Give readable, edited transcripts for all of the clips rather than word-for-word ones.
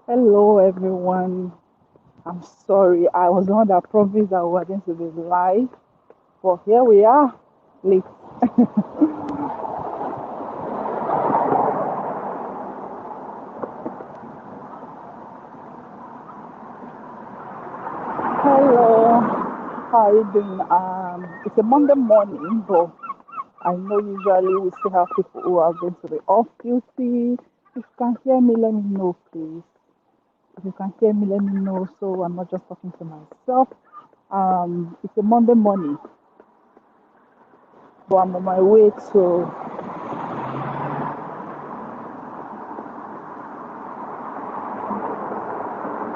Hello, everyone. I'm sorry. I was the one that promised that we were going to be live, but here we are, late. Hello. How are you doing? It's a Monday morning, but I know usually we still have people who are going to be off duty. If you can hear me, let me know, please. If you can hear me, let me know so I'm not just talking to myself. It's a Monday morning, but I'm on my way to.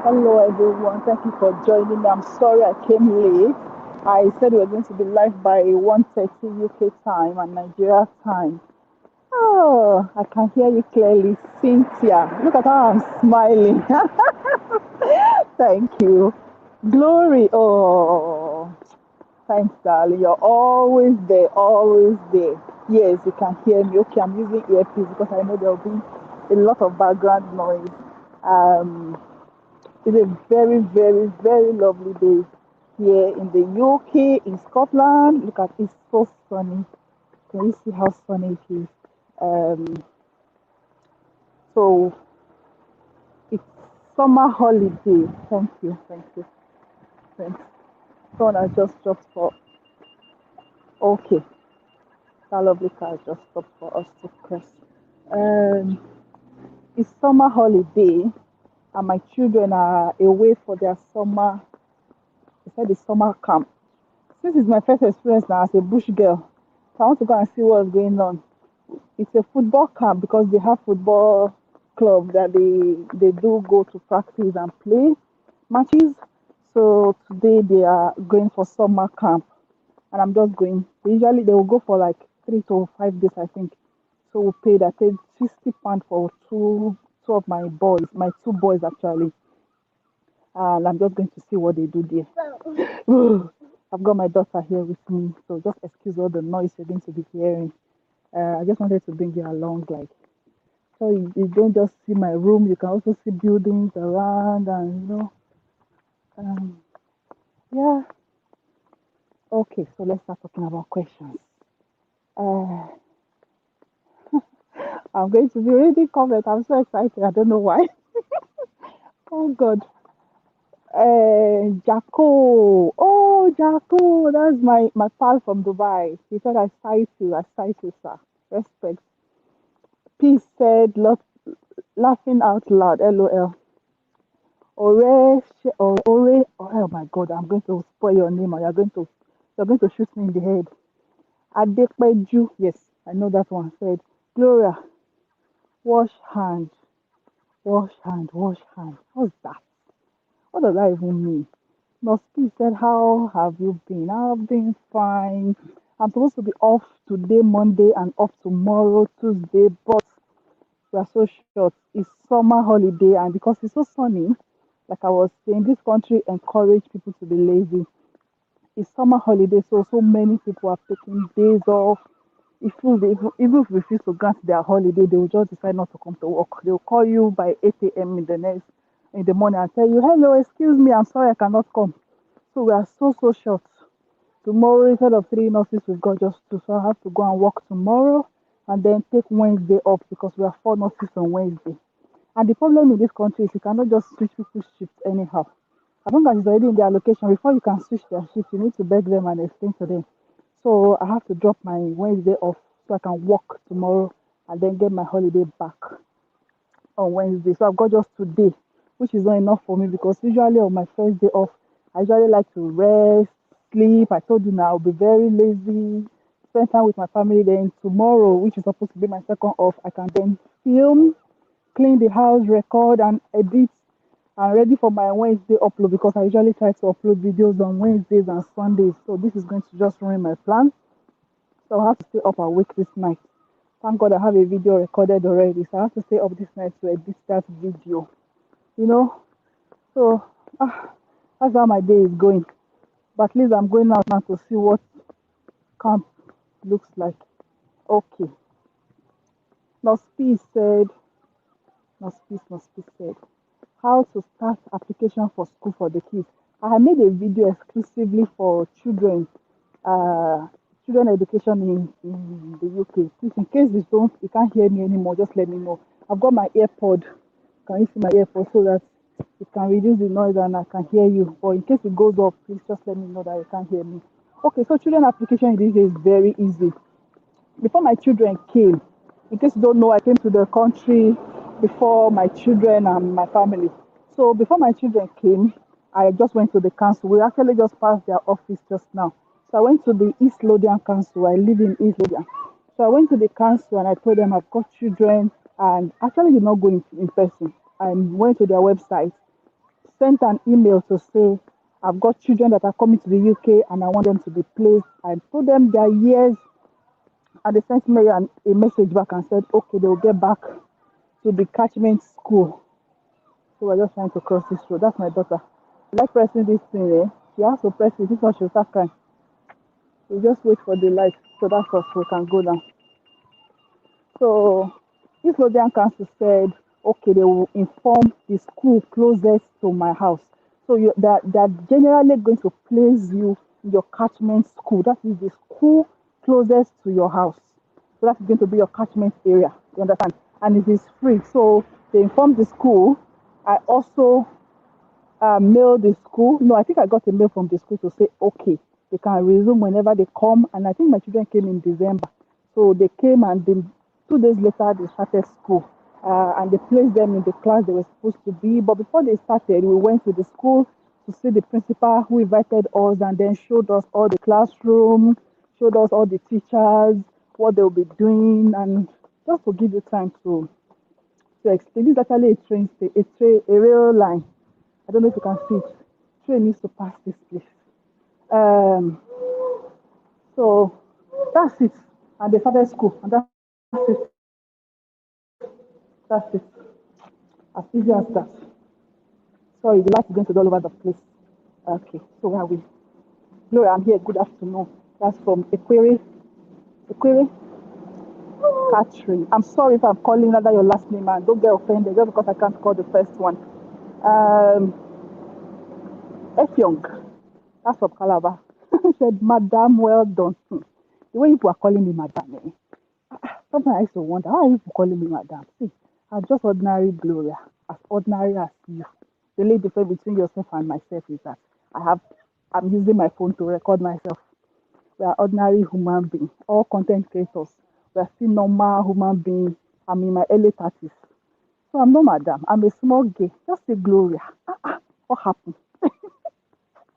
Hello everyone, thank you for joining me. I'm sorry I came late. I said we were going to be live by 1:30 UK time and Nigeria time. Oh, I can hear you clearly, Cynthia. Look at how I'm smiling. Thank you. Glory. Oh, thanks, darling. You're always there, always there. Yes, you can hear me. Okay, I'm using earpiece because I know there'll be a lot of background noise. Um, It's a very, very, very lovely day here in the UK, in Scotland. Look at it, it's so sunny. Can you see how sunny it is? Um, so it's summer holiday. Thank you, thanks. Someone has just stopped for. Okay, that lovely car just stopped for us to press. Um, it's summer holiday, and my children are away for their summer. They said the summer camp. This is my first experience now as a bush girl. So I want to go and see what's going on. It's a football camp because they have football club that they do go to practice and play matches. So today they are going for summer camp and I'm just going. Usually they will go for like 3 to 5 days, I think. So we paid, I paid £60 for two of my boys, my two boys actually. And I'm just going to see what they do there. I've got my daughter here with me, so just excuse all the noise you're going to be hearing. I just wanted to bring you along, like, so you don't just see my room, you can also see buildings around, and um, yeah. Okay, so let's start talking about questions. Uh, I'm going to be reading comments. I'm so excited. I don't know why. Oh God. Jaco. Oh, Jaco. That's my pal from Dubai. He said, I cite you. I cite you, sir. Respect. Peace said, laughing out loud. LOL. Ore. Oh my God, I'm going to spoil your name. Or you're going to shoot me in the head. Adepeju. Yes, I know that one. Said, Gloria, wash hand. Wash hand. Wash hand. What's that? What does that even mean? Nospi said, how have you been? I've been fine. I'm supposed to be off today, Monday, and off tomorrow, Tuesday, but we are so short. It's summer holiday, and because it's so sunny, like I was saying, this country encourage people to be lazy. It's summer holiday, so many people are taking days off. Even if we refuse to grant their holiday, they will just decide not to come to work. They will call you by 8 a.m. in the morning and tell you, "Hello, excuse me, I'm sorry I cannot come." So we are so short. Tomorrow, instead of three nurses, we've got just two. So I have to go and work tomorrow and then take Wednesday off because we are four nurses on Wednesday. And the problem in this country is you cannot just switch people's shifts anyhow. As long as it's already in their location, before you can switch their shift, you need to beg them and explain to them. So I have to drop my Wednesday off so I can work tomorrow and then get my holiday back on Wednesday. So I've got just today, which is not enough for me because usually on my first day off, I usually like to rest, sleep. I told you now I'll be very lazy, spend time with my family. Then tomorrow, which is supposed to be my second off, I can then film, clean the house, record, and edit. And ready for my Wednesday upload because I usually try to upload videos on Wednesdays and Sundays. So this is going to just ruin my plan. So I have to stay up awake this night. Thank God I have a video recorded already. So I have to stay up this night to edit that video. You know? So that's how my day is going. But at least I'm going out now to see what camp looks like. Okay. Nospi said, Nospi said, how to start application for school for the kids. I have made a video exclusively for uh, children education in the UK. Please, in case you can't hear me anymore, just let me know. I've got my AirPod. Can you see my AirPod so that it can reduce the noise and I can hear you? Or in case it goes off, please just let me know that you can't hear me. Okay, so children application in the UK is very easy. Before my children came, in case you don't know, I came to the country before my children and my family. So before my children came, I just went to the council. We actually just passed their office just now. So I went to the East Lothian Council. I live in East Lothian. So I went to the council and I told them I've got children and actually did not go in person. I went to their website, sent an email to say I've got children that are coming to the UK and I want them to be placed. I told them their years and they sent me a message back and said, okay, they will get back to the catchment school. So we're just trying to cross this road. That's my daughter. I like pressing this thing, eh? She has to press it. This one she'll start crying. We just wait for the light so that's us we can go down. So this Lothian Council said, okay, they will inform the school closest to my house. So they're generally going to place you in your catchment school. That is the school closest to your house. So that's going to be your catchment area. You understand? And it is free. So they informed the school. I also mail the school. No, I think I got a mail from the school to say, okay, they can resume whenever they come. And I think my children came in December. So they came and 2 days later, they started school. And they placed them in the class they were supposed to be. But before they started, we went to the school to see the principal who invited us and then showed us all the classroom, showed us all the teachers, what they'll be doing, and just to give you time to explain. This is actually a a rail line. I don't know if you can see it. Train needs to pass this place. Um, so that's it. And they started school. And that's it. That's it. As easy as that. Sorry, the light is going to be all over the place. Okay, so where are we? Gloria, I'm here. Good afternoon. That's from Equere. Equere? Catherine. I'm sorry if I'm calling under your last name and don't get offended just because I can't call the first one. Um, Efyong. That's from Calabar. He said, Madam, well done. The way people are calling me Madam, sometimes I used to wonder, why are you people calling me Madam? See, I'm just ordinary Gloria, as ordinary as you. The only difference between yourself and myself is that I'm using my phone to record myself. We are ordinary human beings, all content creators. We are still normal human beings. I'm in my early 30s. So I'm not Madam. I'm a small gay. Just say Gloria. What happened?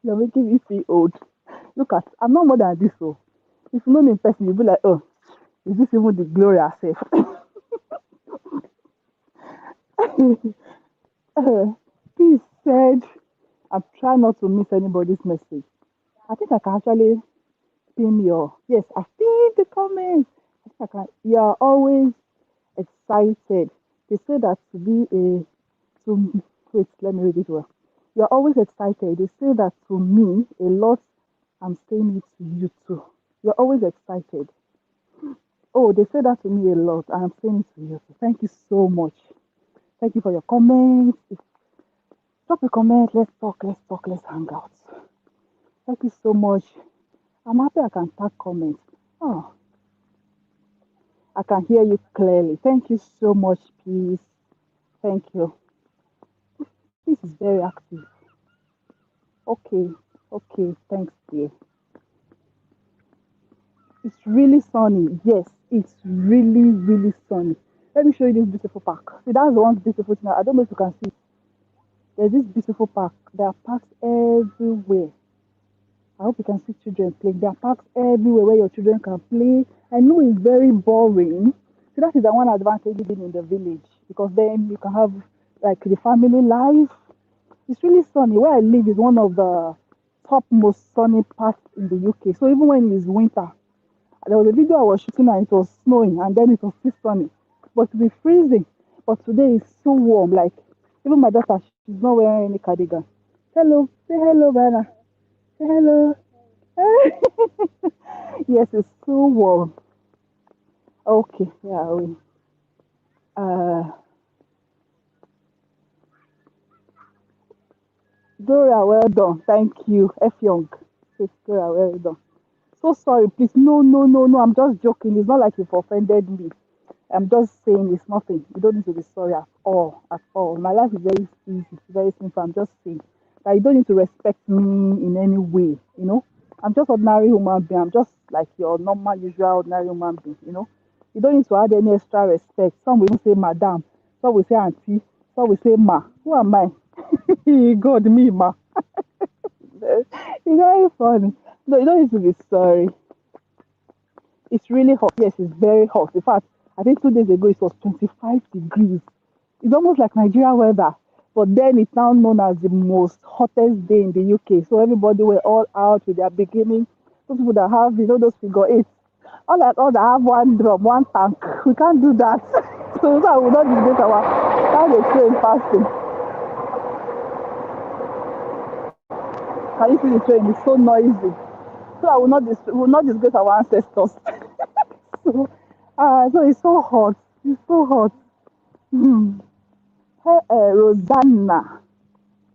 You're making me feel old. Look at, I'm not more than this. So if you know me in person, you'll be like, oh, is this even the Gloria herself? Please said, I'm trying not to miss anybody's message. I think I can actually pin yes, I've pinned the comments. I think I can, you're always excited. They say that wait, let me read it well. You're always excited. They say that to me a lot. I'm saying it to you too. You're always excited. Oh, they say that to me a lot. I'm saying it to you too. Thank you so much. Thank you for your comments. Drop a comment. Let's talk, let's hang out. Thank you so much. I'm happy I can tag comments. Oh, I can hear you clearly. Thank you so much, please. Thank you. This is very active. Okay, okay, thanks, dear. It's really sunny. Yes, it's really, really sunny. Let me show you this beautiful park. See, that's the one beautiful thing. I don't know if you can see. There's this beautiful park. There are parks everywhere. I hope you can see children playing. There are parks everywhere where your children can play. I know it's very boring. So that is the one advantage of being in the village because then you can have like the family life. It's really sunny. Where I live is one of the top most sunny parts in the UK. So even when it's winter, there was a video I was shooting and it was snowing and then it was still sunny. But it was freezing. But today it's so warm. Like even my daughter, she's not wearing any cardigan. Hello, say hello, Vanna. Say hello. Yes, it's so warm. Okay, yeah. Uh, Gloria, well done. Thank you. F Young. Yes, Gloria, well done. So sorry, please. No, no, no, no. I'm just joking. It's not like you've offended me. I'm just saying it's nothing. You don't need to be sorry at all. At all. My life is very easy. It's very simple. I'm just saying that you don't need to respect me in any way. I'm just ordinary human being. I'm just like your normal, usual, ordinary human being. You don't need to add any extra respect. Some will even say madam. Some will say auntie. Some will say ma. Who am I? God, me, ma. It's very funny. No, you don't need to be sorry. It's really hot. Yes, it's very hot. In fact, I think 2 days ago it was 25 degrees. It's almost like Nigeria weather. But then it's now known as the most hottest day in the UK. So everybody were all out with their bikini. Those people that have, those figure eights. All like all that have one drum, one tank. We can't do that. So I will not disgrace our how they train fasting. Can you see the train? It's so noisy. So I will not disgrace our ancestors. So it's so hot. It's so hot. Hmm. Hey, Rosanna,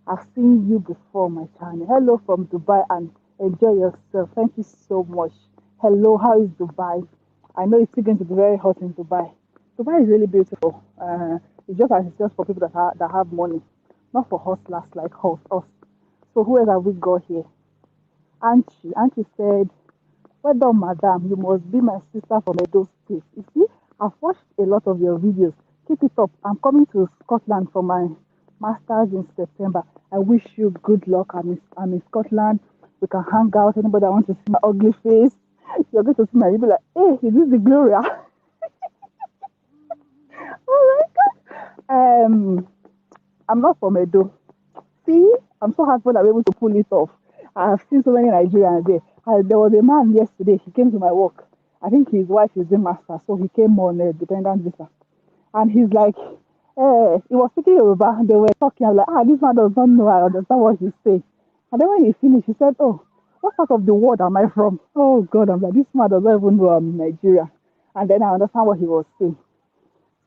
I've seen you before my channel. Hello from Dubai and enjoy yourself. Thank you so much. Hello, how is Dubai? I know it's still going to be very hot in Dubai. Dubai is really beautiful. It's just for people that have money, not for hustlers like us. So who else have we got here? Auntie said, well done, madam. You must be my sister from Edo State. You see, I've watched a lot of your videos. Keep it up. I'm coming to Scotland for my master's in September. I wish you good luck. I'm in Scotland. We can hang out. Anybody that wants to see my ugly face, you're going to see my. You'll be like, hey, is this the Gloria? Oh my God. I'm not from Edo. See, I'm so happy that I'm able to pull it off. I have seen so many Nigerians there. There was a man yesterday, he came to my work. I think his wife is in master, so he came on a dependent visa. And he's like, he was speaking Yoruba, and they were talking. I'm like, this man does not know I understand what he's saying. And then when he finished, he said, oh, what part of the world am I from? Oh, God, I'm like, this man does not even know I'm in Nigeria. And then I understand what he was saying.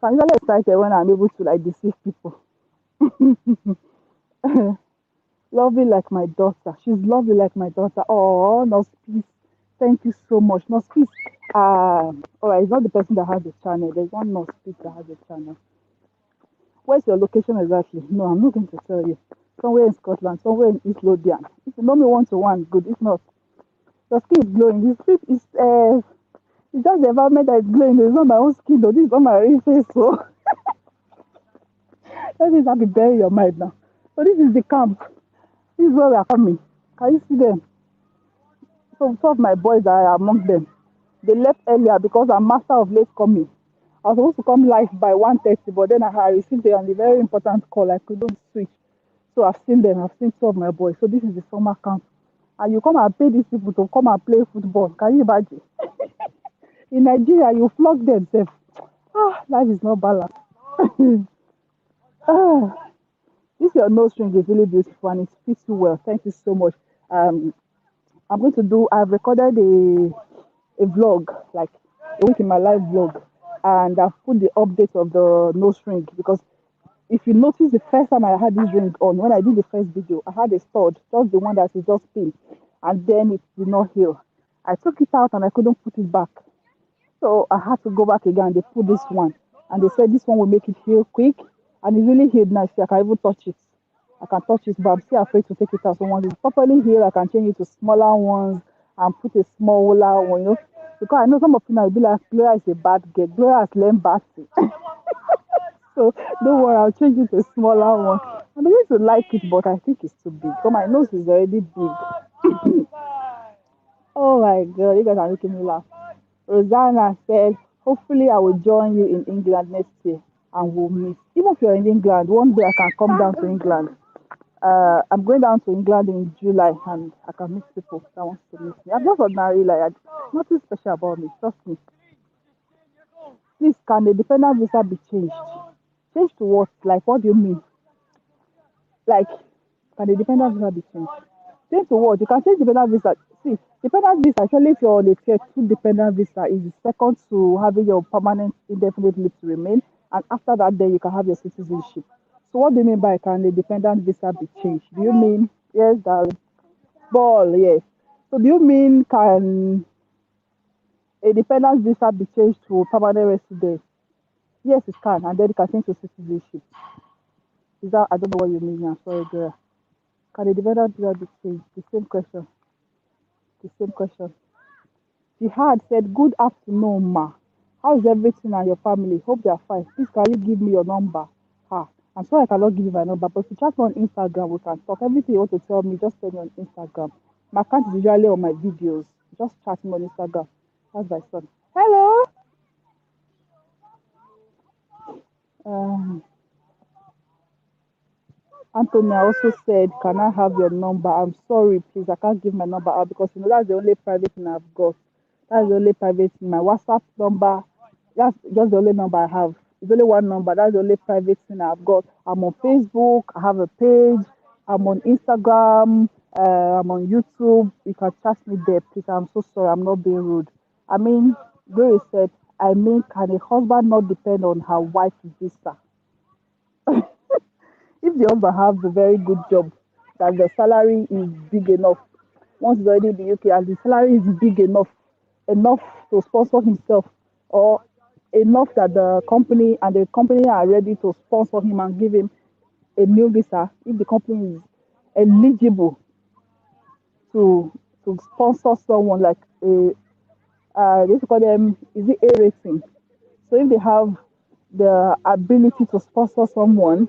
So I'm really excited when I'm able to like deceive people. Lovely like my daughter. She's lovely like my daughter. Oh, Nurse Peace. Thank you so much. Nurse Peace. All right, it's not the person that has the channel. There's one Nurse Peace that has the channel. Where's your location exactly? No, I'm not going to tell you. Somewhere in Scotland, somewhere in East Lothian. If you know me one to one, good. If not, your skin is glowing. This skin is it's just the environment that is glowing. It's not my own skin though. This is not my real face. So that is how to bury your mind now. So this is the camp. This is where we are coming. Can you see them? So some of my boys are among them. They left earlier because I'm master of late coming. I was supposed to come live by 1:30, but then I received a very important call. I couldn't switch. So I've seen them. I've seen two of my boys. So this is the summer camp. And you come and pay these people to come and play football. Can you imagine? In Nigeria, you flog themselves. Life is not balanced. ah, this your nose ring is really beautiful and it fits you well. Thank you so much. Um, I've recorded a vlog, like a week in my life vlog, and I've put the update of the nose ring because if you notice the first time I had this ring on, when I did the first video, I had a stud, just the one that is just pinned, and then it did not heal. I took it out and I couldn't put it back. So I had to go back again. They put this one, and they said this one will make it heal quick, and it really healed nicely. I can even touch it. I can touch it, but I'm still afraid to take it out. So once it's properly healed, I can change it to smaller ones and put a smaller one. Because I know some of you now will be like, Gloria is a bad girl. Gloria has learned bad things. So don't worry, I'll change it to a smaller one. I'm going to like it, but I think it's too big. So my nose is already big. Oh my God, you guys are making me laugh. Rosanna said, hopefully I will join you in England next year and we'll meet. Even if you're in England, one day I can come down to England. I'm going down to England in July and I can meet people that want to meet me. I'm just ordinary, like nothing special about me. Trust me. Please, can the dependent visa be changed? Changed to what? Like, what do you mean? Like, can the dependent visa be changed? Change to what? You can change dependent visa. See, dependent visa, actually, if you're on a tier 2 dependent visa, is second to having your permanent indefinite leave to remain. And after that, then you can have your citizenship. So what do you mean by can a dependent visa be changed? Do you mean yes, darling? Ball, yes. So do you mean can a dependent visa be changed to permanent residence? Yes, it can, and then it can change to citizenship. Is that I don't know what you mean now. Sorry, girl. Can a dependent visa be changed? The same question. The same question. Jihad said, "Good afternoon, ma. How is everything and your family? Hope they are fine. Please, can you give me your number?" Ah, I'm sorry I cannot give you my number, but if you chat me on Instagram, we can talk. Everything you want to tell me, just tell me on Instagram. My account is usually on my videos. Just chat me on Instagram. That's my son. Hello. Um, Anthony also said, "Can I have your number?" I'm sorry, please. I can't give my number out because you know that's the only private thing I've got. That's the only private thing. My WhatsApp number, that's just the only number I have. It's only one number. That's the only private thing I've got. I'm on Facebook. I have a page. I'm on Instagram. I'm on YouTube. You can chat me there, please. I'm so sorry. I'm not being rude. I mean, Glory said, I mean, can a husband not depend on her wife's visa? If the husband has a very good job, that the salary is big enough, once he's already in the UK and the salary is big enough, enough to sponsor himself, or enough that the company are ready to sponsor him and give him a new visa, if the company is eligible to sponsor someone like a they used to call them is it A rating. So if they have the ability to sponsor someone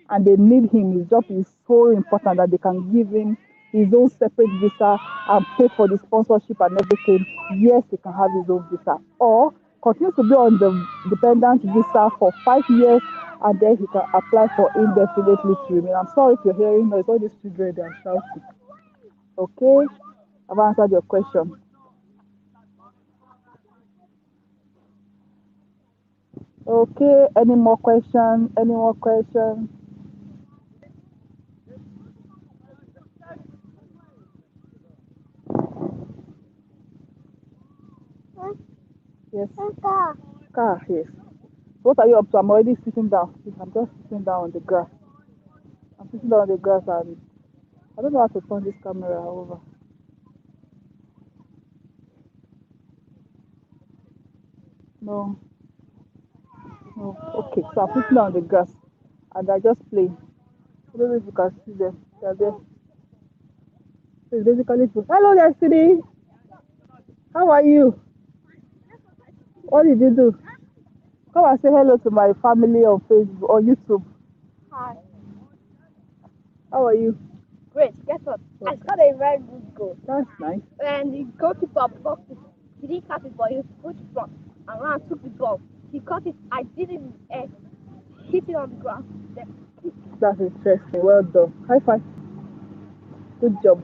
and they need him, his job is so important that they can give him his own separate visa and pay for the sponsorship and everything. Yes, he can have his own visa. Or continue to be on the dependent visa for 5 years and then he can apply for indefinite leave to remain. I'm sorry if you're hearing noise, all these children they are shouting. Okay? I've answered your question. Okay, any more questions? Any more questions? Yes. Car, yes. What are you up to? I'm already sitting down. I'm just sitting down on the grass. I'm sitting down on the grass and I don't know how to turn this camera over. No, no. Okay, so I'm sitting down on the grass and I just play. I don't know if you can see them. They're there. So it's basically hello Destiny. How are you? What did you do? Come and say hello to my family on Facebook or YouTube. Hi. How are you? Great. Guess what? I scored a very good goal. That's nice. And the goalkeeper blocked it. He didn't catch it, but he pushed front and ran and took the ball. He caught it. I did it in the air, hit it on the ground. Then That's interesting. Well done. High five. Good job.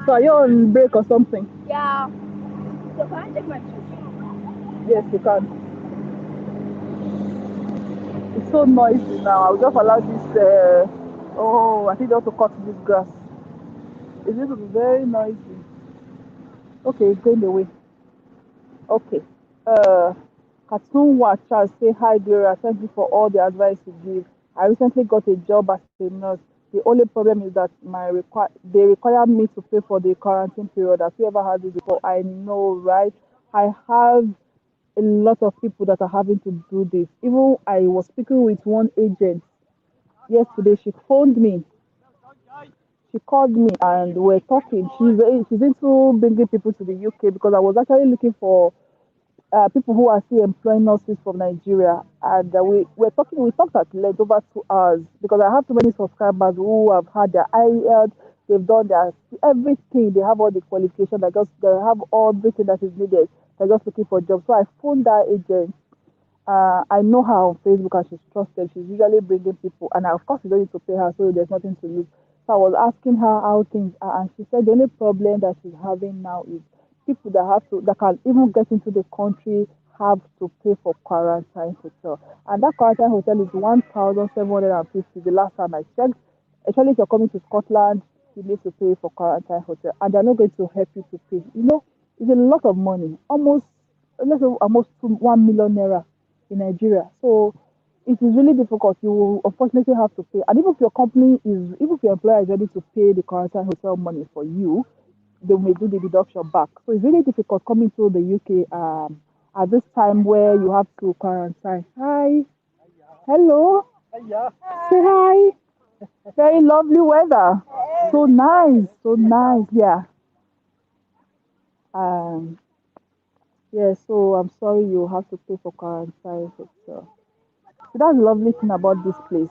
So are you I, on break or something? yeah. So can I take my shoes? Yes, you can. It's so noisy now. I'll just allow this. Oh, I think they want to cut this grass. It's going to be very noisy. Okay, it's going away. Okay. Uh, Cartoon Watcher say hi Gloria. Thank you for all the advice you give. I recently got a job as a nurse. The only problem is that they require me to pay for the quarantine period. Have you ever had this before? I know, right? I have a lot of people that are having to do this. Even I was speaking with one agent yesterday. She phoned me. She called me and we're talking. She's into bringing people to the UK because I was actually looking for people who are still employing nurses from Nigeria, and we're talking. We talked at length over 2 hours because I have too many subscribers who have had their IELTS, they've done their everything, they have all the qualifications, they have everything that is needed. They're just looking for jobs. So I phoned that agent. I know her on Facebook and she's trusted. She's usually bringing people, and of course, you don't need to pay her, so there's nothing to lose. So I was asking her how things are, and she said the only problem that she's having now is people that can even get into the country have to pay for quarantine hotel, and that quarantine hotel is 1,750. The last time I checked, especially if you're coming to Scotland, you need to pay for quarantine hotel, and they're not going to help you to pay. It's a lot of money, almost let's say almost 1 million naira in Nigeria. So it is really difficult. You will unfortunately have to pay. And even if your company is, even if your employer is ready to pay the quarantine hotel money for you, they may do the deduction back. So it's really difficult coming to the UK at this time where you have to quarantine. Hi, hello, say hi. Very lovely weather. So nice, so nice. Yeah. Um. Yeah. So I'm sorry you have to pay for quarantine hotel. So that's the lovely thing about this place.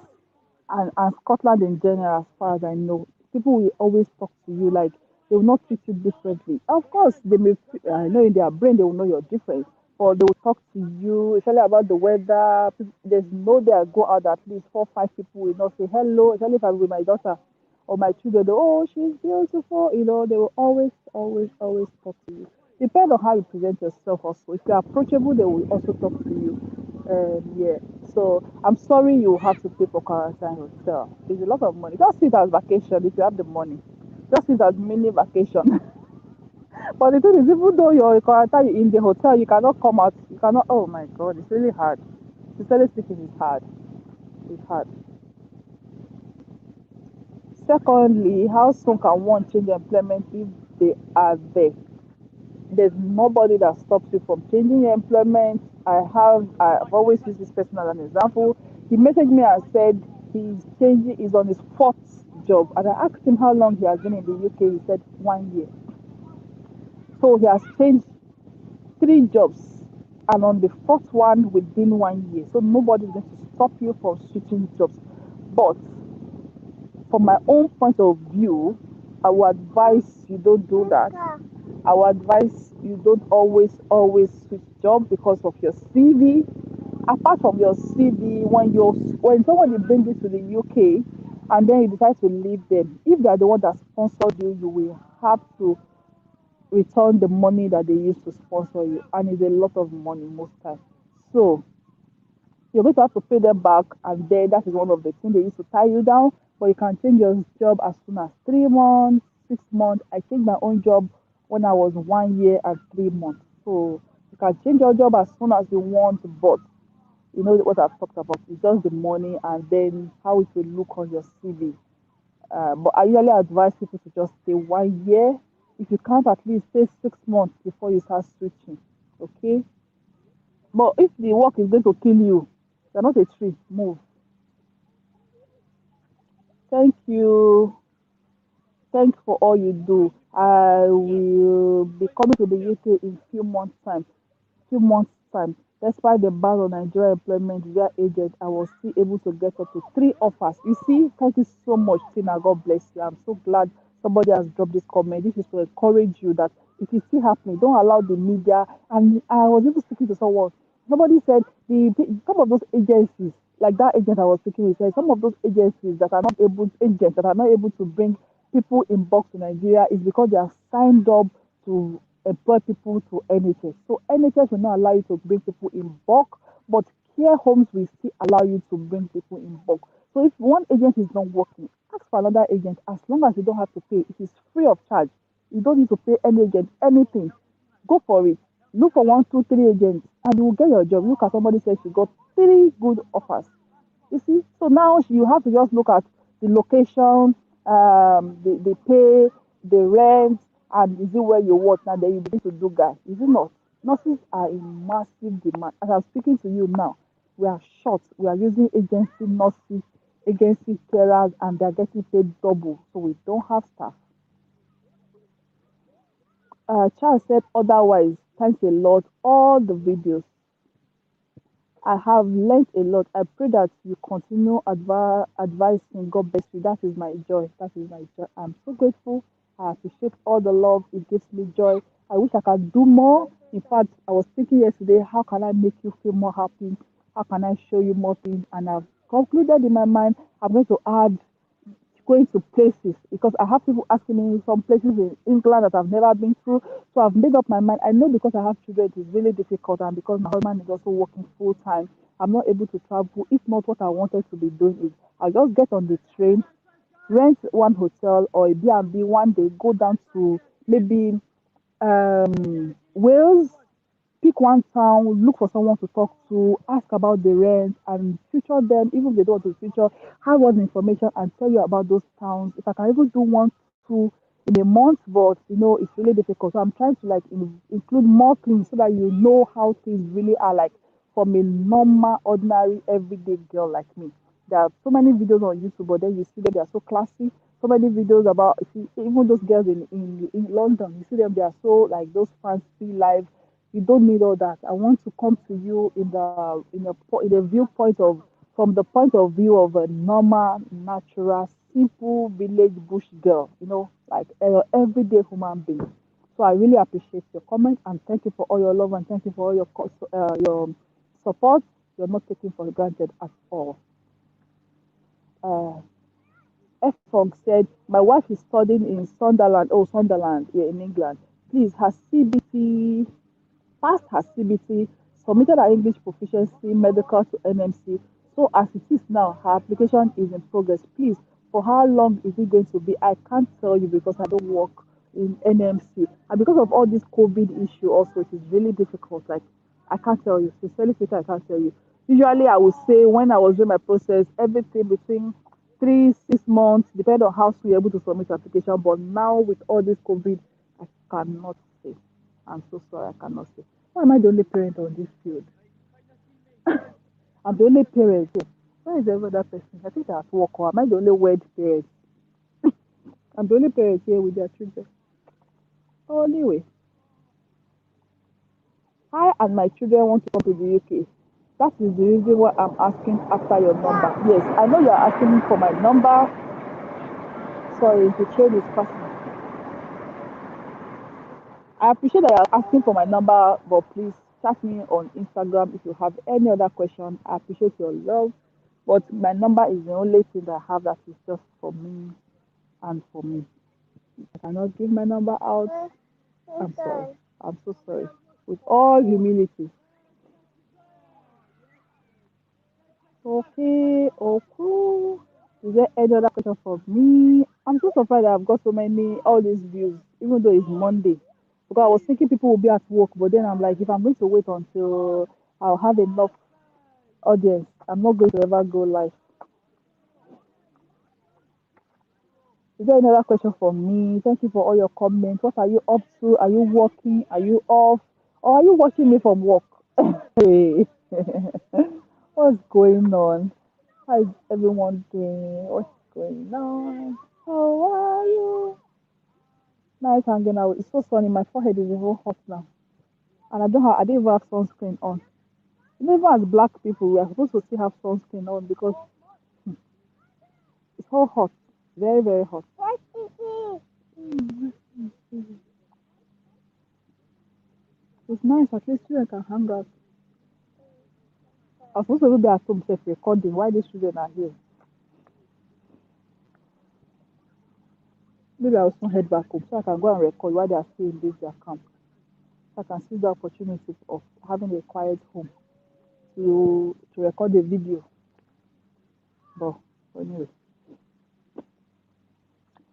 And Scotland in general, as far as I know, people will always talk to you like they will not treat you differently. Of course, they may, I know in their brain they will know you're different, but they will talk to you, especially about the weather. There's no day I go out at least 4, 5 people will not say hello, especially if I'm with my daughter or my children. They, oh, she's beautiful. They will always, always, always talk to you. Depend on how you present yourself also. If you're approachable, they will also talk to you. Yeah. So I'm sorry you have to pay for quarantine hotel. It's a lot of money. Just see it as vacation if you have the money. Just see it as mini vacation. But the thing is, even though you're in quarantine in the hotel, you cannot come out. You cannot. Oh my God, it's really hard. Sincerely speaking, it's hard. It's hard. Secondly, how soon can one change employment if they are there? There's nobody that stops you from changing your employment. I've always used this person as an example. He messaged me and said he's on his fourth job, and I asked him how long he has been in the UK. He said 1 year. So he has changed 3 jobs, and on the fourth one within 1 year. So nobody is going to stop you from switching jobs. But from my own point of view, I would advise you don't do that. I would advise you don't always switch job because of your CV. Apart from your CV, when somebody brings you to the UK and then you decide to leave them, if they are the one that sponsored you, you will have to return the money that they used to sponsor you, and it's a lot of money most times. So you're going to have to pay them back, and then that is one of the things they used to tie you down. But you can change your job as soon as 3 months, 6 months. I changed my own job when I was 1 year and 3 months. So you can change your job as soon as you want, but you know what I've talked about. It's just the money and then how it will look on your CV. But I usually advise people to just stay 1 year. If you can't, at least stay 6 months before you start switching. Okay? But if the work is going to kill you, you're not a tree. Move. Thank you. Thanks for all you do. I will be coming to the UK in few months time. Despite the ban on Nigeria employment via agent, I was still able to get up to 3 offers. You see, thank you so much, Tina. God bless you. I'm so glad somebody has dropped this comment. This is to encourage you that it is still happening. Don't allow the media. And I was even speaking to someone. Somebody said some of those agencies, like that agent I was speaking with, said some of those agencies that are not able to bring people in bulk to Nigeria is because they are signed up to employ people to NHS. So NHS will not allow you to bring people in bulk, but care homes will still allow you to bring people in bulk. So if one agent is not working, ask for another agent. As long as you don't have to pay, it is free of charge. You don't need to pay any agent anything. Go for it. Look for 1, 2, 3 agents, and you will get your job. Look at somebody says she got 3 good offers. You see, so now you have to just look at the location, the pay, the rent, and is it where you work now? Then you begin to do guy. Is it not? Nurses are in massive demand. As I'm speaking to you now, we are short. We are using agency nurses, agency carers, and they're getting paid double. So we don't have staff. Charles said otherwise. Thanks a lot. All the videos. I have learned a lot. I pray that you continue advising. God bless you. That is my joy. That is my joy. I'm so grateful. I appreciate all the love. It gives me joy. I wish I could do more. In fact, I was thinking yesterday, how can I make you feel more happy? How can I show you more things? And I've concluded in my mind, I'm going to add going to places because I have people asking me some places in England that I've never been to. So I've made up my mind. I know because I have children, it is really difficult, and because my husband is also working full time, I'm not able to travel. If not, what I wanted to be doing is I'll just get on the train, rent one hotel or a B&B one day, go down to maybe Wales pick one town, look for someone to talk to, ask about the rent, and feature them, even if they don't want to feature, have all the information and tell you about those towns. If I can even do one, two in a month, but it's really difficult. So I'm trying to like include more things so that you know how things really are like from a normal, ordinary, everyday girl like me. There are so many videos on YouTube, but then you see them, they are so classy. So many videos about, see, even those girls in London, you see them, they are so like those fancy life. You don't need all that. I want to come to you in a viewpoint of from the point of view of a normal, natural, simple village bush girl. Like a everyday human being. So I really appreciate your comment and thank you for all your love and thank you for all your support. You're not taken for granted at all. Uh, F. Fong said, "My wife is studying in Sunderland. Oh, Sunderland, here in England. Please, has CBT passed her CBT, submitted her English proficiency medical to NMC. So as it is now, her application is in progress. Please, for how long is it going to be? I can't tell you because I don't work in NMC. And because of all this COVID issue also, it is really difficult. Like, I can't tell you. Sincerely speaking, I can't tell you. Usually, I would say when I was doing my process, everything between 3, 6 months, depending on how soon you're able to submit your application. But now with all this COVID, I cannot say. I'm so sorry, I cannot say. Why am I the only parent on this field? I'm the only parent here. Where is every other person? I think they're at work, or am I the only wed parent? I'm the only parent here with their children. Oh, anyway, I and my children want to come to the UK. That is the reason why I'm asking after your number. Yes, I know you're asking for my number. Sorry, the train is passing. I appreciate that you're asking for my number, but please chat me on Instagram if you have any other question. I appreciate your love, but my number is the only thing that I have that is just for me and for me. I cannot give my number out. I'm sorry. I'm so sorry. With all humility. Okay, okay. Is there any other question for me? I'm so surprised that I've got so many, all these views, even though it's Monday. Because I was thinking people will be at work, but then I'm like, if I'm going to wait until I'll have enough audience, I'm not going to ever go live. Is there another question for me? Thank you for all your comments. What are you up to? Are you working? Are you off? Or are you watching me from work? Hey, what's going on? How is everyone doing? What's going on? How are you? Nice hanging out. It's so sunny. My forehead is even hot now. And I don't even have sunscreen on. Even as black people, we are supposed to still have sunscreen on because it's so hot. Very, very hot. It's nice. At least children can hang out. I was supposed to be at home safe recording. Why these children are here? Maybe I will soon head back home so I can go and record while they are still in this their camp. So I can see the opportunity of having a quiet home to record a video. But anyway,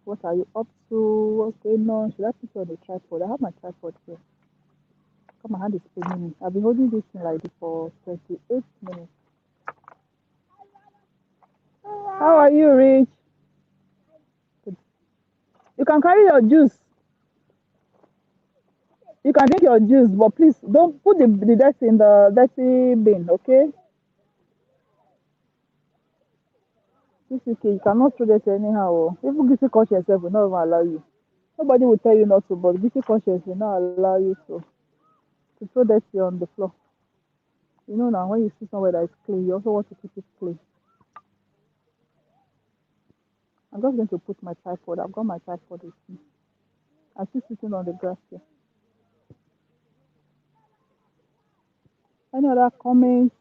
what are you up to? What's going on? Should I put you on the tripod? I have my tripod here. Come, my hand is paining me. I've been holding this thing like this for 28 minutes. How are you, Rich? Good. You can carry your juice. You can drink your juice, but please don't put the dirty in the dirty bin, okay? This UK, you cannot throw that anyhow. Oh. Even guilty conscience will not even allow you. Nobody will tell you not to, but guilty conscience will not allow you to throw dirty on the floor. Now when you see somewhere that is clean, you also want to keep it clean. I'm just going to put my tripod. I've got my tripod with me. I'm still sitting on the grass here. Any other comments?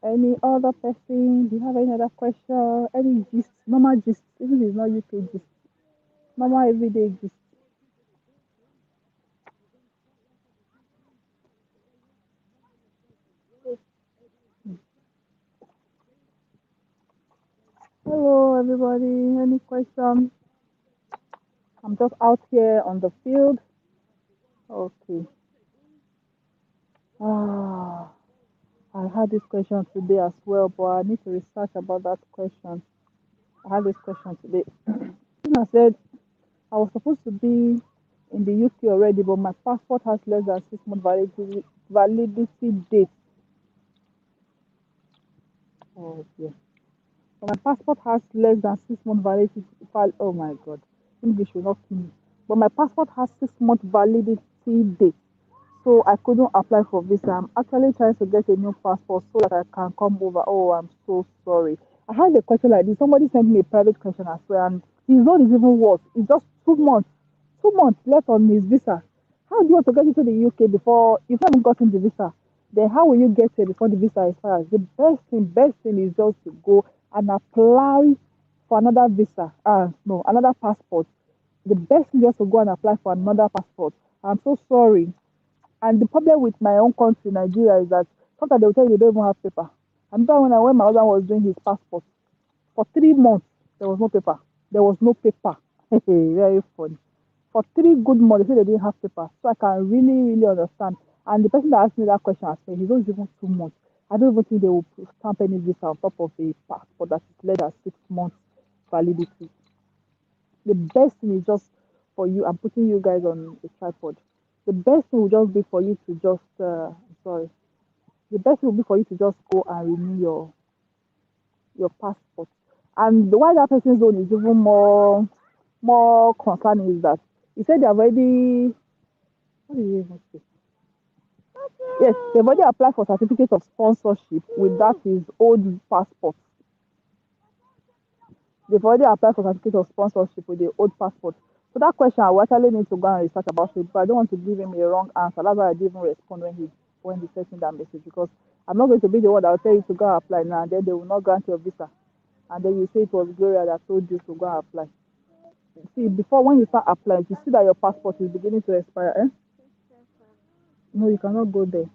Any other person? Do you have any other question? Any gist? Normal gist, even if it's not UK gist. Normal everyday gist. Hello everybody. Any question? I'm just out here on the field. Okay. Ah, I had this question today as well, but I need to research about that question. I had this question today. I said I was supposed to be in the UK already, but my passport has less than 6 month validity date. Oh dear. But my passport has less than 6 month validity. Oh my God, English will not kill me. But my passport has 6 month validity date, so I couldn't apply for visa. I'm actually trying to get a new passport so that I can come over. Oh, I'm so sorry. I had a question like this. Somebody sent me a private question as well, and his own is even worse. It's just 2 months, 2 months left on his visa. How do you want to get into the UK before you've not even gotten the visa? Then how will you get here before the visa expires? The best thing is just to go and apply for another visa. No, another passport. The best thing is just to go and apply for another passport. I'm so sorry. And the problem with my own country, Nigeria, is that sometimes they will tell you they don't even have paper. I remember when my husband was doing his passport, for 3 months, there was no paper. There was no paper. Very funny. For 3 good months, they said they didn't have paper. So I can really, really understand. And the person that asked me that question, I said, he's not even 2 months. I don't even think they will stamp any visa on top of a passport that is less than 6 months validity. The best thing is just for you. I'm putting you guys on a tripod. The best thing will just be for you to just, sorry. The best thing will be for you to just go and renew your passport. And why that person's own is even more concerning is that he said they have already, what did he even say? Yes, they've already applied for certificate of sponsorship with that his old passport. They've already applied for certificate of sponsorship with the old passport. So that question I will actually need to go and research about it, but I don't want to give him a wrong answer. That's why I didn't even respond when he sent me that message, because I'm not going to be the one that will tell you to go and apply now and then they will not grant your visa. And then you say it was Gloria that told you to go and apply. See, before when you start applying, you see that your passport is beginning to expire. No, you cannot go there.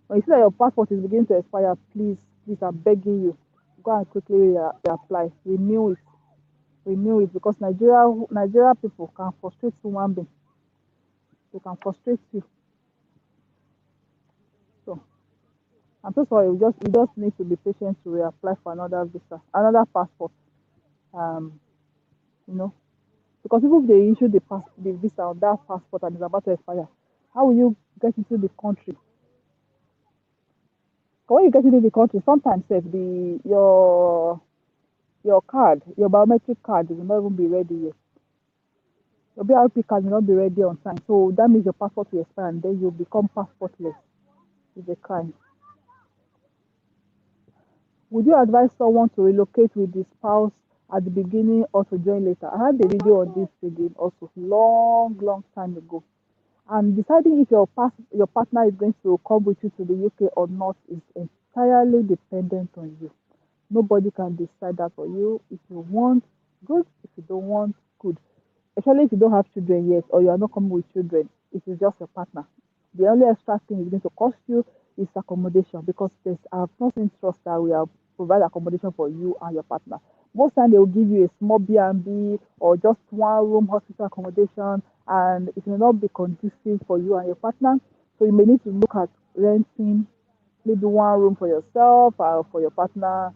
When you see that your passport is beginning to expire, please, please, I'm begging you, go and quickly reapply, renew it, because Nigeria people can frustrate human being. They can frustrate you. So I'm so sorry. We just need to be patient to reapply for another visa, another passport. Um, you know, because even if they issue the visa on that passport and it's about to expire, how will you get into the country? But when you get into the country, sometimes sef, your card, your biometric card will not even be ready yet. Your BRP card will not be ready on time. So that means your passport will expire and then you become passportless. It's a crime. Would you advise someone to relocate with the spouse at the beginning or to join later? I had a video on this again also long, long time ago. And deciding if your partner is going to come with you to the UK or not is entirely dependent on you. Nobody can decide that for you. If you want, good. If you don't want, good. Especially if you don't have children yet or you are not coming with children, it is just your partner. The only extra thing is going to cost you is accommodation, because I have not seen trust that we have provide accommodation for you and your partner. Most time they will give you a small B&B or just one room hospital accommodation, and it may not be conducive for you and your partner. So you may need to look at renting maybe one room for yourself or for your partner.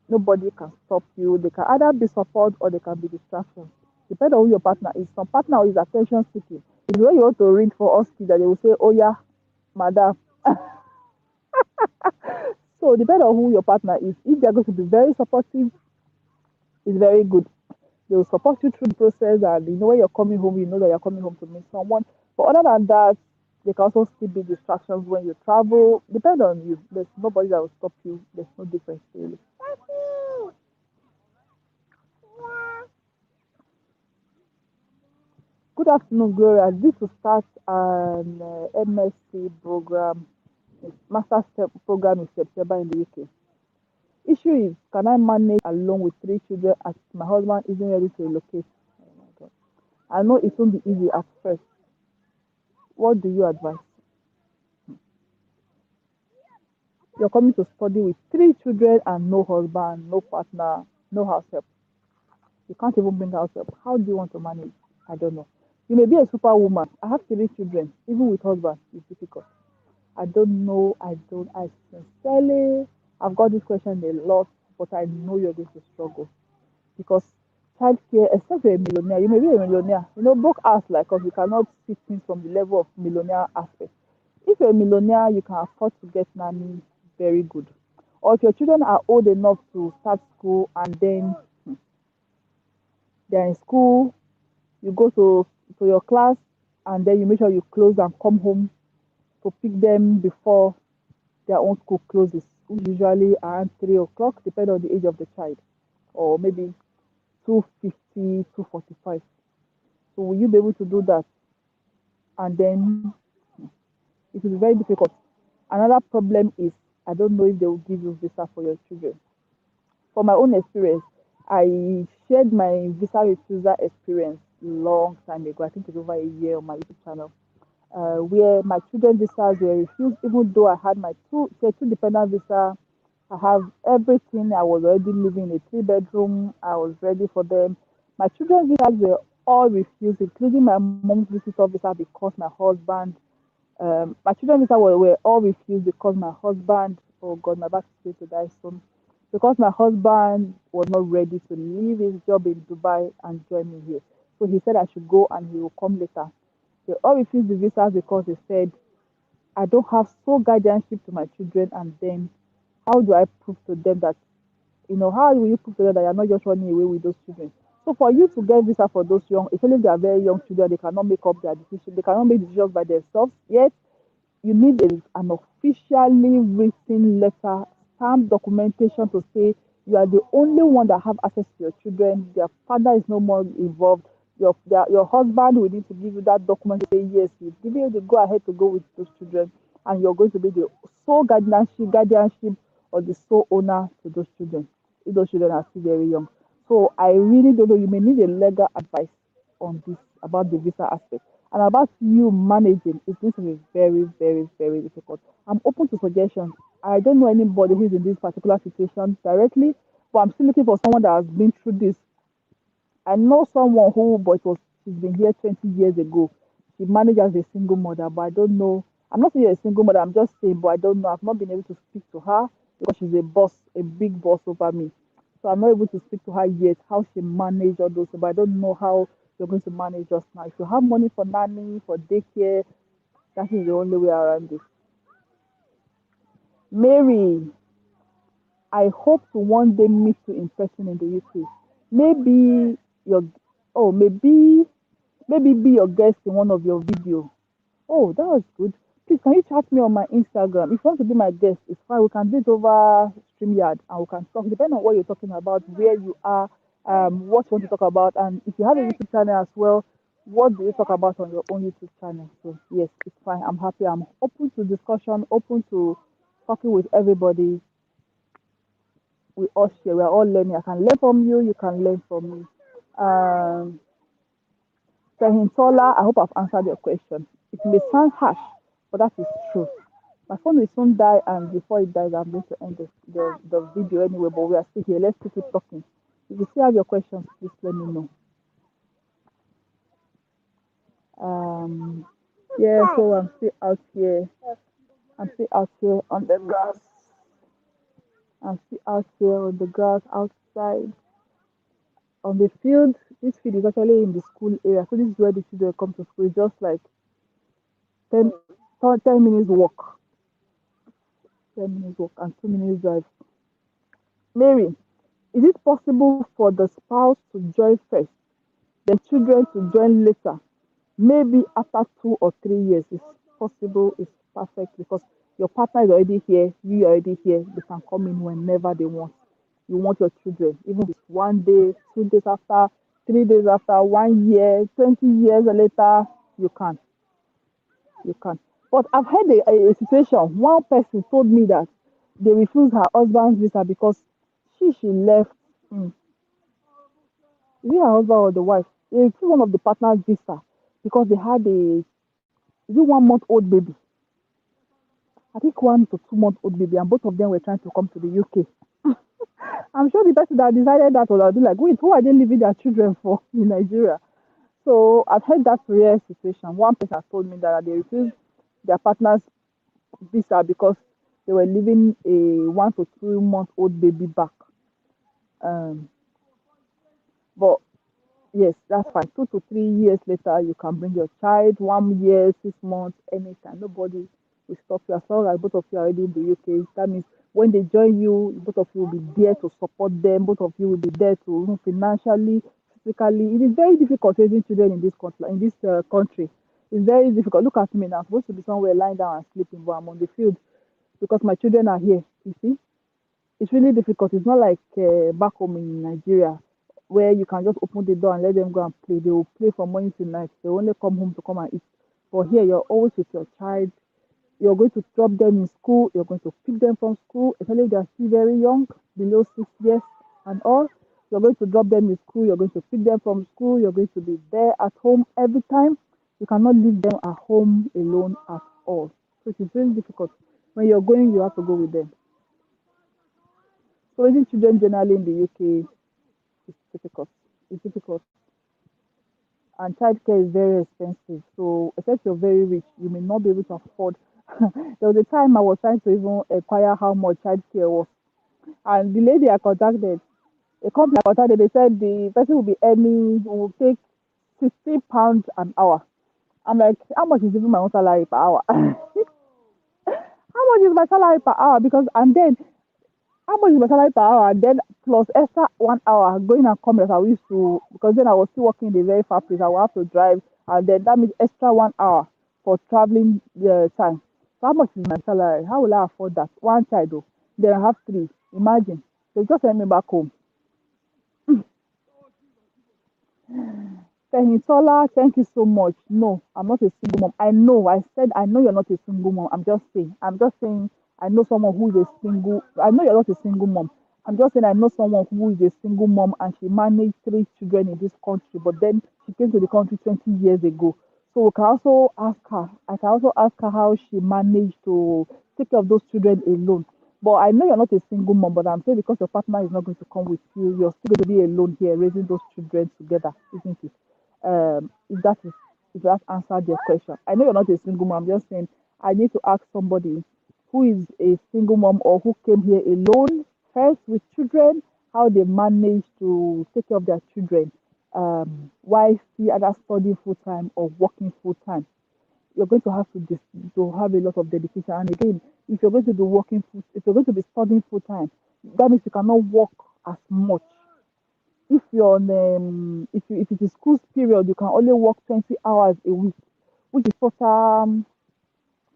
Nobody can stop you. They can either be support or they can be distraction. Depending on who your partner is. Some partner is attention seeking. It's when you want to read for us that they will say, oh yeah, madam. So depending on who your partner is. If they're going to be very supportive, it's very good. They will support you through the process, and you know when you're coming home, you know that you're coming home to meet someone. But other than that, they can also still be distractions when you travel. Depend on you. There's nobody that will stop you. There's no difference really. Good afternoon, Gloria. This will start an MSc program, master's program in September in the UK. Issue is, can I manage alone with 3 children as my husband isn't ready to relocate? Oh my God. I know it won't be easy at first. What do you advise? You're coming to study with 3 children and no husband, no partner, no house help. You can't even bring house help. How do you want to manage? I don't know. You may be a superwoman. I have 3 children. Even with husband, it's difficult. I don't know. I sincerely, I've got this question a lot, but I know you're going to struggle because childcare, except you're a millionaire, you may be a millionaire. Broke ass like us, we cannot see things from the level of millionaire aspect. If you're a millionaire, you can afford to get nanny very good. Or if your children are old enough to start school and then they're in school, you go to your class and then you make sure you close and come home to pick them before their own school closes, usually around 3 o'clock, depending on the age of the child, or maybe 2:50, 2:45. So will you be able to do that? And then it will be very difficult. Another problem is I don't know if they will give you visa for your children. For my own experience, I shared my visa refusal experience long time ago. I think it's over a year on my YouTube channel, where my children visas were refused, even though I had my tier two dependent visa. I have everything. I was already living in a 3 bedroom. I was ready for them. My children's visas were all refused, including my mom's visitor visa because my husband my children visa were all refused because my husband, oh God, my back is going to die soon. Because my husband was not ready to leave his job in Dubai and join me here. So he said I should go and he will come later. They all refused the visas because they said I don't have sole guardianship to my children, and then how do I prove to them that, how will you prove to them that you're not just running away with those children? So for you to get visa for those young, especially if they are very young children, they cannot make up their decision, they cannot make decisions by themselves yet. You need an officially written letter, stamped documentation to say you are the only one that have access to your children. Their father is no more involved. Your husband will need to give you that document to say yes, he's giving you the go ahead to go with those children, and you're going to be the sole guardianship or the sole owner to those children. If those children are still very young. So I really don't know. You may need a legal advice on this about the visa aspect. And about you managing, it's going to be very, very, very difficult. I'm open to suggestions. I don't know anybody who's in this particular situation directly, but I'm still looking for someone that has been through this. I know someone who, but she's been here 20 years ago. She managed as a single mother, but I don't know. I'm not saying you're a single mother, I'm just saying, but I don't know. I've not been able to speak to her because she's a boss, a big boss over me. So I'm not able to speak to her yet, how she managed all those, but I don't know how you're going to manage just now. If you have money for nanny, for daycare, that is the only way around this. Mary, I hope to one day meet you in person in the UK. Maybe your oh maybe be your guest in one of your videos. Oh, that was good. Please, can you chat me on my Instagram? If you want to be my guest, it's fine. We can do it over StreamYard and we can talk, depending on what you're talking about, where you are, what you want to talk about, and if you have a YouTube channel as well, what do you talk about on your own YouTube channel? So, yes, it's fine. I'm happy. I'm open to discussion, open to talking with everybody. We all share, we're all learning. I can learn from you, you can learn from me. Um, Tola, I hope I've answered your question. It may sound harsh, but that is true. My phone will soon die, and before it dies, I'm going to end the video anyway, but we are still here. Let's keep it talking. If you still have your questions, please let me know. Um, yeah, so I'm still out here. I'm still out here on the grass. I'm still out here on the grass outside on the field. This field is actually in the school area, so this is where the children come to school. It's just like 10, 10 minutes walk, 10 minutes walk, and 2 minutes drive. Mary, is it possible for the spouse to join first, the children to join later? Maybe after 2 or 3 years. It's possible, it's perfect because your partner is already here, you are already here. They can come in whenever they want. You want your children, even if it's one day, 2 days after, 3 days after, 1 year, 20 years later, you can. You can. But I've had a situation. One person told me that they refused her husband's visa because she left. Mm, is it her husband or the wife? They refused one of the partner's visa because they had is it 1 month old baby? I think 1 to 2 month old baby, and both of them were trying to come to the UK. I'm sure the person that decided that was like, wait, who are they leaving their children for in Nigeria? So I've heard that rare situation. One person has told me that they refused their partner's visa because they were leaving a 1 to 2 month old baby back. Um, but yes, that's fine. 2 to 3 years later, you can bring your child. 1 year, 6 months, anytime. Nobody will stop you as long as both of you are already in the UK. That means when they join you, both of you will be there to support them. Both of you will be there to financially, physically. It is very difficult raising children in this country. Country, it's very difficult. Look at me now. I'm supposed to be somewhere lying down and sleeping, but I'm on the field because my children are here. You see, it's really difficult. It's not like back home in Nigeria where you can just open the door and let them go and play. They will play from morning to night. They only come home to come and eat. But here, you're always with your child. You're going to drop them in school. You're going to pick them from school, especially if they're still very young, below 6 years and all. You're going to drop them in school. You're going to pick them from school. You're going to be there at home every time. You cannot leave them at home alone at all. So it's really difficult. When you're going, you have to go with them. So raising children generally in the UK is difficult. It's difficult. And childcare is very expensive. So except you're very rich, you may not be able to afford. There was a time I was trying to even inquire how much childcare was. And the lady I contacted, a company I contacted, they said the person will be earning, will take £60 an hour. I'm like, how much is even my own salary per hour? How much is my salary per hour? Because and then how much is my salary per hour? And then plus extra 1 hour going and coming as I used to, because then I was still working in a very far place. I will have to drive, and then that means extra 1 hour for traveling time. So how much is my salary? How will I afford that? One child, though. Then I have three. Imagine. They just send me back home. Fehitola, thank you so much. No, I'm not a single mom. I know. I said I know you're not a single mom. I'm just saying. I'm just saying. I know someone who is a single. I know you're not a single mom. I'm just saying I know someone who is a single mom and she managed three children in this country. But then she came to the country 20 years ago. So we can also ask her. I can also ask her how she managed to take care of those children alone. But I know you're not a single mom, but I'm saying because your partner is not going to come with you, you're still going to be alone here raising those children together, isn't it? If that is if that answered your question. I know you're not a single mom. I'm just saying I need to ask somebody who is a single mom or who came here alone first with children, how they manage to take care of their children while still either studying full time or working full time. You're going to have to have a lot of dedication. And again, if you're going to be if you're going to be studying full time, that means you cannot work as much. If you're on if it is school period, you can only work 20 hours a week, which is total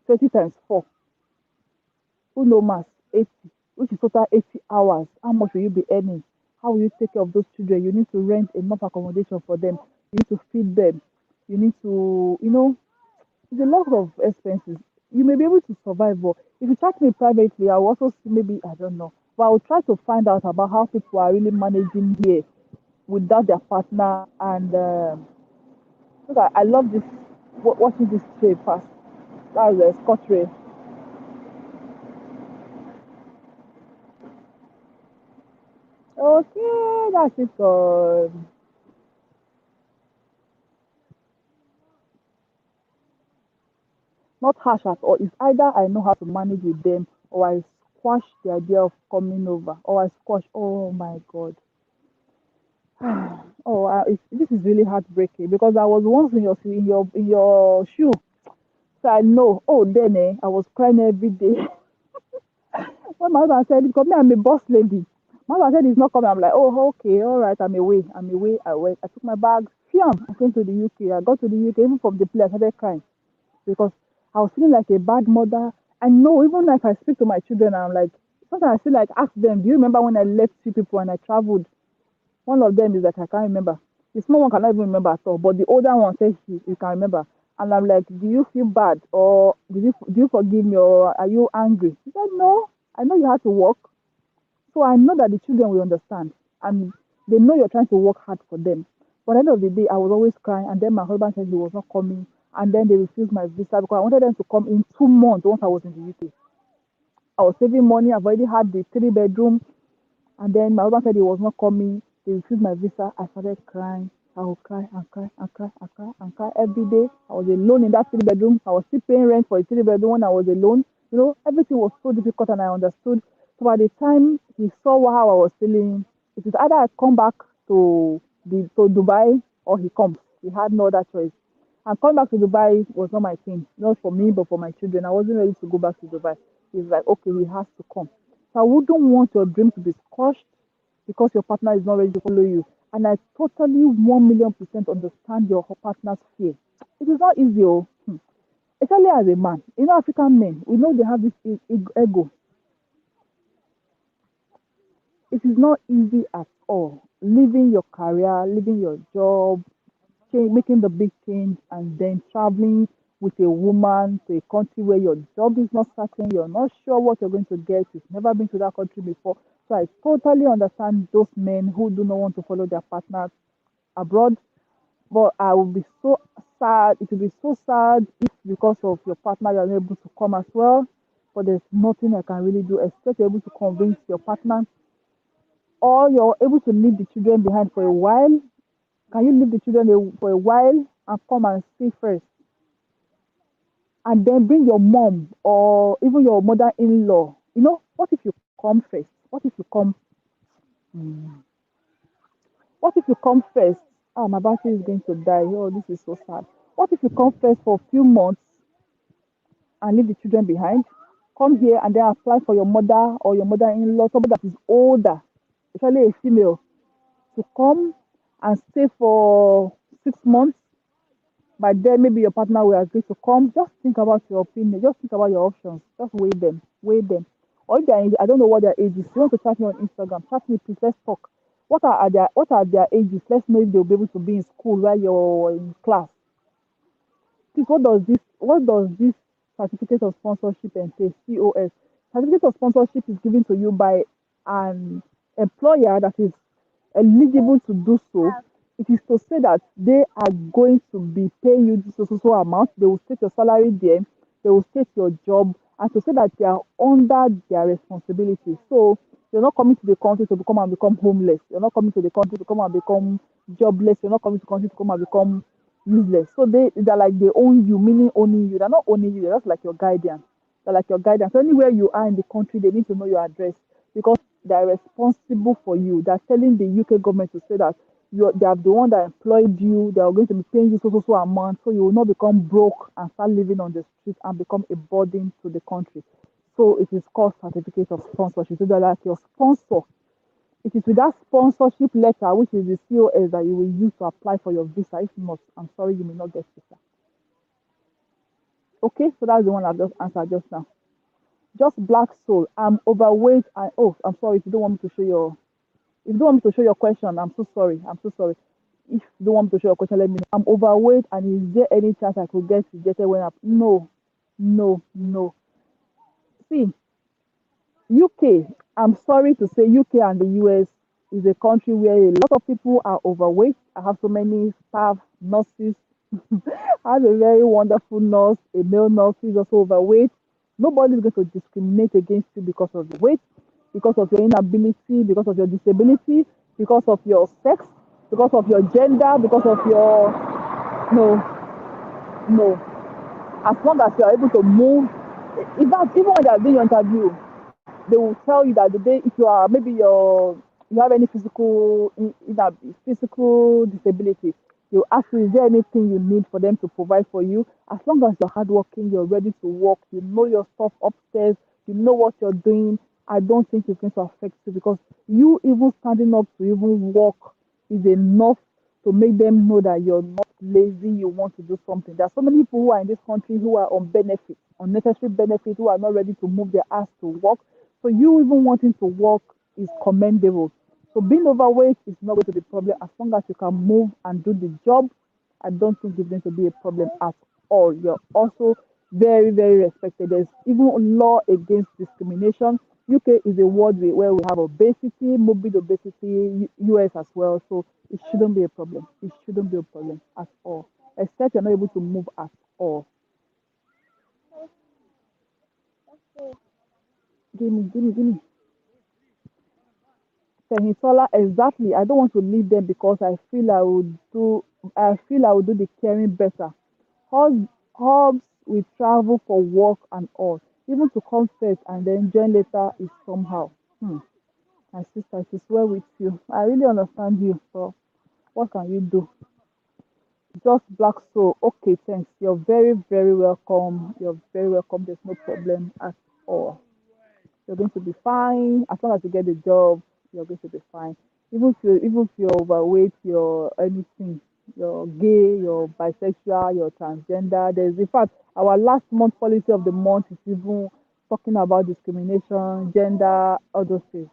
20 times 4. Who know maths? 80, which is total 80 hours. How much will you be earning? How will you take care of those children? You need to rent enough accommodation for them. You need to feed them. You need to, it's a lot of expenses. You may be able to survive, but if you chat me privately, I will also see maybe, I don't know. But I will try to find out about how people are really managing here without their partner. And look, I love this, watching this trade pass. That's the Scott Ray. Okay, that's it. Not harsh at all. It's either I know how to manage with them or I squash the idea of coming over or I squash. Oh my God. Oh, this is really heartbreaking because I was once in your shoe, so I know. Oh, then I was crying every day. When my husband said, "Because me, I'm a boss lady." My husband said he's not coming. I'm like, "Oh, okay, all right, I'm away. I'm away." I went. I took my bags. Fiam, I came to the UK. I got to the UK. Even from the place, I started crying because I was feeling like a bad mother. I know, even if I speak to my children, I'm like, sometimes I feel like ask them, "Do you remember when I left you people and I traveled?" One of them is like, I can't remember. The small one cannot even remember at all. But the older one says he can remember. And I'm like, do you feel bad? Or do you forgive me? Or are you angry? He said, no. I know you had to work. So I know that the children will understand. And they know you're trying to work hard for them. But at the end of the day, I was always crying. And then my husband said he was not coming. And then they refused my visa because I wanted them to come in 2 months once I was in the UK. I was saving money. I've already had the 3 bedroom. And then my husband said he was not coming. They refused my visa. I started crying. I will cry and cry and cry and cry and cry every day. I was alone in that 3 bedroom. I was still paying rent for a 3 bedroom when I was alone. Everything was so difficult and I understood. So by the time he saw how I was feeling, it is either I come back to Dubai or he comes. He had no other choice. And coming back to Dubai was not my thing, not for me, but for my children. I wasn't ready to go back to Dubai. He's like, okay, he has to come. So I wouldn't want your dream to be squashed because your partner is not ready to follow you. And I totally 1 million% understand your partner's fear. It is not easy, especially as a man. African men, we know they have this ego. It is not easy at all. Leaving your career, leaving your job, making the big change, and then traveling with a woman to a country where your job is not certain, you're not sure what you're going to get, you've never been to that country before. So I totally understand those men who do not want to follow their partners abroad. But I will be so sad. It will be so sad if because of your partner you're not able to come as well. But there's nothing I can really do except you're able to convince your partner or you're able to leave the children behind for a while. Can you leave the children for a while and come and see first? And then bring your mom or even your mother-in-law. What if you come first? What if you come first? Ah, my battery is going to die. Oh, this is so sad. What if you come first for a few months and leave the children behind? Come here and then apply for your mother or your mother-in-law, somebody that is older, especially a female, to come and stay for 6 months. By then, maybe your partner will agree to come. Just think about your opinion. Just think about your options. Just weigh them. Weigh them. Or if I don't know what their age is. You want to chat me on Instagram? Chat me, please. Let's talk. What are their ages? Let's know if they'll be able to be in school while you're in class. Please, what does this certificate of sponsorship entail? COS. Certificate of sponsorship is given to you by an employer that is eligible to do so. It is to say that they are going to be paying you this so amount. They will state your salary there. They will state your job, and to say that they are under their responsibility. So you're not coming to the country to become homeless. You're not coming to the country to come and become jobless. You're not coming to the country to come and become useless. So they're like they own you, meaning owning you. They're not owning you. They're just like your guardian. They're like your guidance. So anywhere you are in the country, they need to know your address because they're responsible for you. They're telling the UK government to say that they are the one that employed you. They are going to be paying you so amount, so you will not become broke and start living on the street and become a burden to the country. So it is called certificate of sponsorship. So they're like your sponsor. It is with that sponsorship letter, which is the COS, that you will use to apply for your visa. If not, I'm sorry, you may not get visa. Okay, so that's the one I've just answered just now. Just black soul. I'm overweight. I'm sorry if you don't want me to show your. If you don't want me to show your question, I'm so sorry. I'm so sorry. If you don't want me to show your question, let me know. I'm overweight, and is there any chance I could get rejected when I? No, no, no. See, UK. I'm sorry to say, UK and the US is a country where a lot of people are overweight. I have so many staff, nurses. I have a very wonderful nurse, a male nurse who is also overweight. Nobody is going to discriminate against you because of your weight, because of your inability, because of your disability, because of your sex, because of your gender, because of your. No, no. As long as you are able to move, in fact, even when they are doing your interview, they will tell you that the day if you are maybe you have any physical disability, you ask you, is there anything you need for them to provide for you? As long as you're hardworking, you're ready to work, you know your stuff upstairs, you know what you're doing. I don't think it's going to affect you because you even standing up to even work is enough to make them know that you're not lazy, you want to do something. There are so many people who are in this country who are on benefits, unnecessary benefits, who are not ready to move their ass to work. So you even wanting to work is commendable. So being overweight is not going to be a problem as long as you can move and do the job. I don't think it's going to be a problem at all. You're also very, very respected. There's even law against discrimination. UK is a world where we have obesity, morbid obesity, US as well. So it shouldn't be a problem. It shouldn't be a problem at all. Except you're not able to move at all. Give me. Fehitola, exactly. I don't want to leave them because I feel I would do the caring better. Hubs we travel for work and all. Even to come first and then join later is somehow. Hmm. My sister, it is well with you. I really understand you, so what can you do? Just black soul. Okay, thanks. You're very, very welcome. You're very welcome. There's no problem at all. You're going to be fine. As long as you get the job, you're going to be fine. Even if you're overweight, you're anything, you're gay, you're bisexual, you're transgender. There's in fact our last month policy of the month is even talking about discrimination, gender, all those things.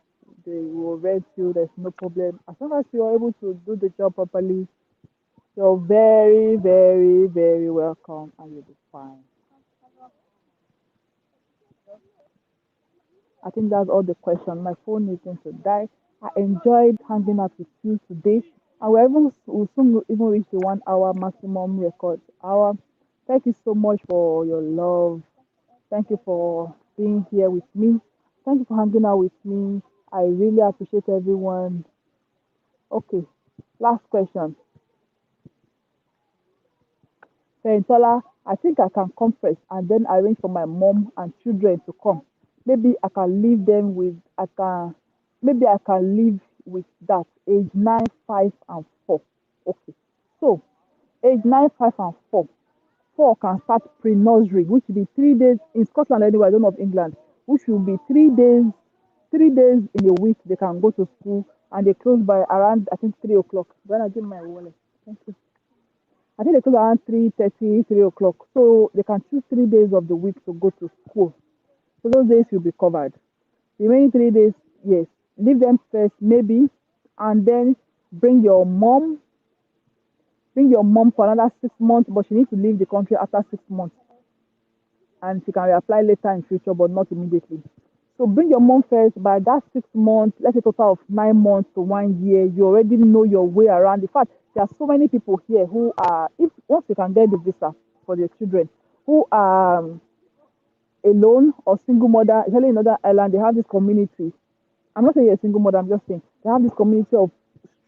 They will rate you, there's no problem. As long as you're able to do the job properly, you're very, very, very welcome and you'll be fine. I think that's all the question. My phone is going to die. I enjoyed hanging out with you today. And we'll soon even reach the 1 hour maximum record hour. Thank you so much for your love. Thank you for being here with me. Thank you for hanging out with me. I really appreciate everyone. Okay, last question. Tola, I think I can come first and then arrange for my mom and children to come. Maybe I can leave them with I can maybe I can live with that age 9, 5 and 4. Okay. So age 9, 5 and 4. 4 can start pre-nursery, which will be 3 days in Scotland anyway, I don't know of England, which will be 3 days, 3 days in a week they can go to school and they close by around I think 3 o'clock. When I give my wallet. Thank you. I think they close around 3:30, 3 o'clock. So they can choose 3 days of the week to go to school. So those days will be covered. The remaining 3 days, yes, leave them first, maybe, and then bring your mom, bring your mom for another 6 months, but she needs to leave the country after 6 months, and she can reapply later in future, but not immediately. So bring your mom first. By that 6 months, let's say total of 9 months to 1 year, you already know your way around. In fact, there are so many people here who are, if once you can get the visa for their children, who are alone or single mother, especially in Northern Ireland, they have this community. I'm not saying you're a single mother, I'm just saying they have this community of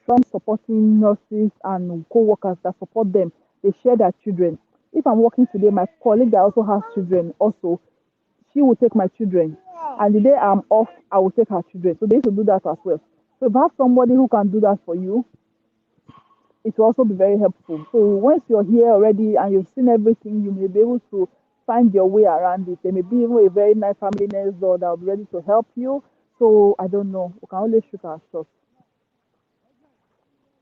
strong supporting nurses and co-workers that support them. They share their children. If I'm working today, my colleague that also has children also, she will take my children. And the day I'm off, I will take her children. So they need to do that as well. So if you have somebody who can do that for you, it will also be very helpful. So once you're here already and you've seen everything, you may be able to find your way around it. There may be even a very nice family next door that will be ready to help you. So I don't know. We can always shoot our shots.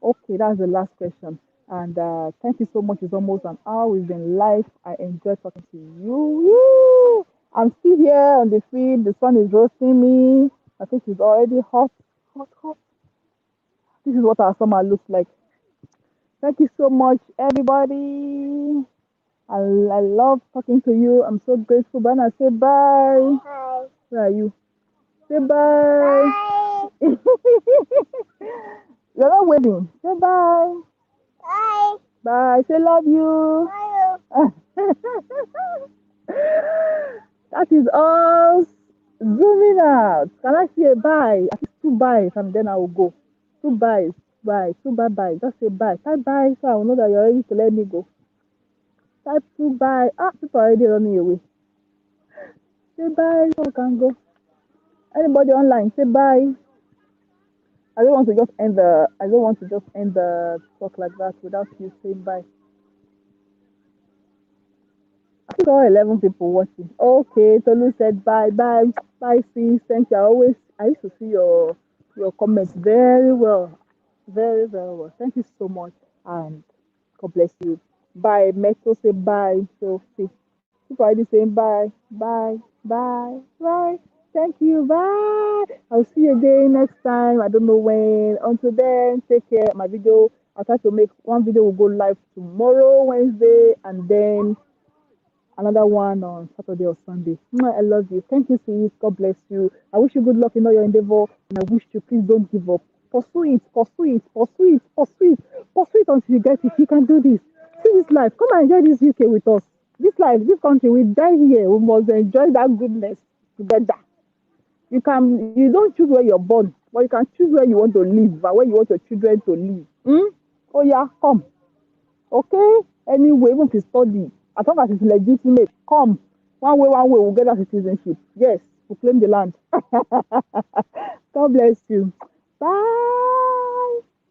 Okay, that's the last question. And thank you so much. It's almost an hour. We've been live. I enjoyed talking to you. Woo! I'm still here on the field. The sun is roasting me. I think it's already hot. Hot, hot. This is what our summer looks like. Thank you so much, everybody. I love talking to you. I'm so grateful. Bana, say bye. Hi. Where are you? Say bye. Bye. You're not waving. Say bye. Bye. Bye. Say love you. Bye. That is us zooming out. Can I see a bye? At least two byes and then I will go. Two byes. Bye. Two bye bye. Just say bye. Type bye so I will know that you're ready to let me go. Type two bye. Ah, people are already running away. Say bye so I can go. Anybody online, say bye. I don't want to just end the talk like that without you saying bye. I think all 11 people watching. Okay, Tolu said bye, bye, bye, sis. Thank you. I used to see your comments very well, very, very well. Thank you so much, and God bless you. Bye. Meto say bye. So see, people already saying bye, bye, bye, bye. Thank you. Bye. I'll see you again next time. I don't know when. Until then, take care. My video. I'll try to make one video will go live tomorrow, Wednesday, and then another one on Saturday or Sunday. I love you. Thank you, sis. God bless you. I wish you good luck in all your endeavor, and I wish you please don't give up. Pursue it, pursue it, pursue it, pursue it, pursue it until you get it. You can do this. See this life. Come and enjoy this UK with us. This life, this country, we die here. We must enjoy that goodness together. You don't choose where you're born. But you can choose where you want to live and where you want your children to live. Oh yeah, come. Okay? Anyway, even if you study, as long as it's legitimate, come. One way, we'll get that citizenship. Yes, we'll claim the land. God bless you. Bye.